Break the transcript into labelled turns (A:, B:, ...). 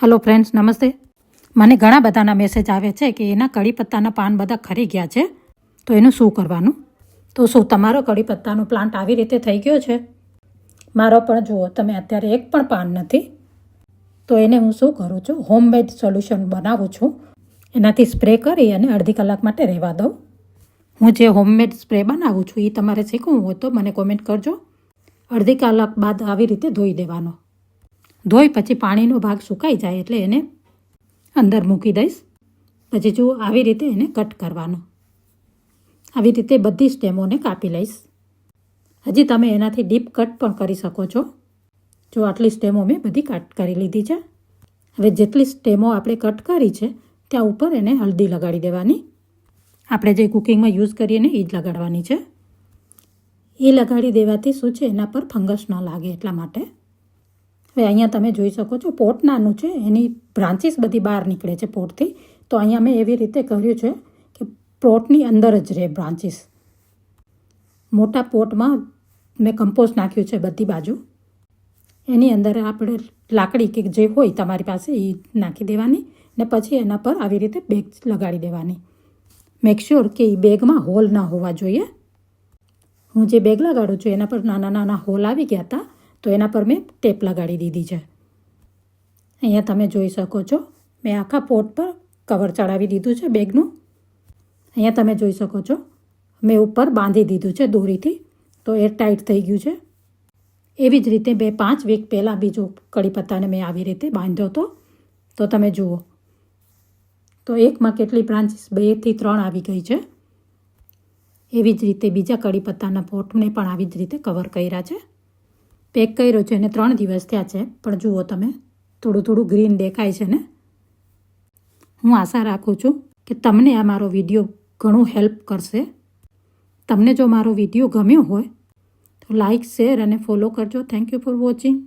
A: Hello friends, નમસ્તે. મને ઘણા બધાના મેસેજ આવે છે કે એના કડી પત્તાના પાન બધા ખરી ગયા છે, તો એનું શું કરવાનું? તો શું તમારો કડી પત્તાનો પ્લાન્ટ આવી રીતે થઈ ગયો છે? મારો પણ જુઓ, તમે અત્યારે એક પણ પાન નથી. તો એને હું શું કરું છું, હોમમેડ સોલ્યુશન બનાવું છું. એનાથી સ્પ્રે કરી અને અડધી કલાક માટે રહેવા દઉં. હું જે હોમમેડ સ્પ્રે બનાવું છું એ તમારે શીખવું હોય તો મને કોમેન્ટ કરજો. અડધી કલાક બાદ આવી રીતે ધોઈ દેવાનો. ધોઈ પછી પાણીનો ભાગ સુકાઈ જાય એટલે એને અંદર મૂકી દઈશ. પછી જુઓ, આવી રીતે એને કટ કરવાનો. આવી રીતે બધી સ્ટેમોને કાપી લઈશ. હજી તમે એનાથી ડીપ કટ પણ કરી શકો છો. જો આટલી સ્ટેમો મેં બધી કટ કરી લીધી છે. હવે જેટલી સ્ટેમો આપણે કટ કરી છે ત્યાં ઉપર એને હળદી લગાડી દેવાની. આપણે જે કુકિંગમાં યુઝ કરીએ ને એ જ લગાડવાની છે. એ લગાડી દેવાથી શું છે, એના પર ફંગસ ન લાગે એટલા માટે. હવે અહીંયા તમે જોઈ શકો છો, પોટ નાનું છે, એની બ્રાન્ચીસ બધી બહાર નીકળે છે પોટથી. તો અહીંયા મેં એવી રીતે કર્યું છે કે પોટની અંદર જ રહે બ્રાન્ચીસ. મોટા પોટમાં મેં કમ્પોસ્ટ નાખ્યું છે બધી બાજુ. એની અંદર આપણે લાકડી કે જે હોય તમારી પાસે એ નાખી દેવાની ને પછી એના પર આવી રીતે બેગ લગાડી દેવાની. મેક શ્યોર કે એ બેગમાં હોલ ના હોવા જોઈએ. હું જે બેગ લગાડું છું એના પર નાના નાના હોલ આવી ગયા હતા, તો એના પર મેં ટેપ લગાડી દીધી છે. અહીંયા તમે જોઈ શકો છો, મેં આખા પોટ પર કવર ચડાવી દીધું છે બેગનું. અહીંયા તમે જોઈ શકો છો, મેં ઉપર બાંધી દીધું છે દોરીથી, તો એ ટાઈટ થઈ ગયું છે. એવી જ રીતે 5 વીક પહેલાં બીજો કડી પત્તાને મેં આવી રીતે બાંધ્યો હતો. તો તમે જુઓ, તો એકમાં કેટલી બ્રાન્ચીસ 2 થી 3 આવી ગઈ છે. એવી જ રીતે બીજા કડી પત્તાના પોટને પણ આવી જ રીતે કવર કર્યા છે. પેક કર્યો છે અને 3 દિવસ થયા છે, પણ જુઓ તમે, થોડું થોડું ગ્રીન દેખાય છે ને. હું આશા રાખું છું કે તમને આ મારો વિડીયો ઘણું હેલ્પ કરશે. તમને જો મારો વિડીયો ગમ્યો હોય તો લાઇક, શેર અને ફોલો કરજો. Thank you for watching.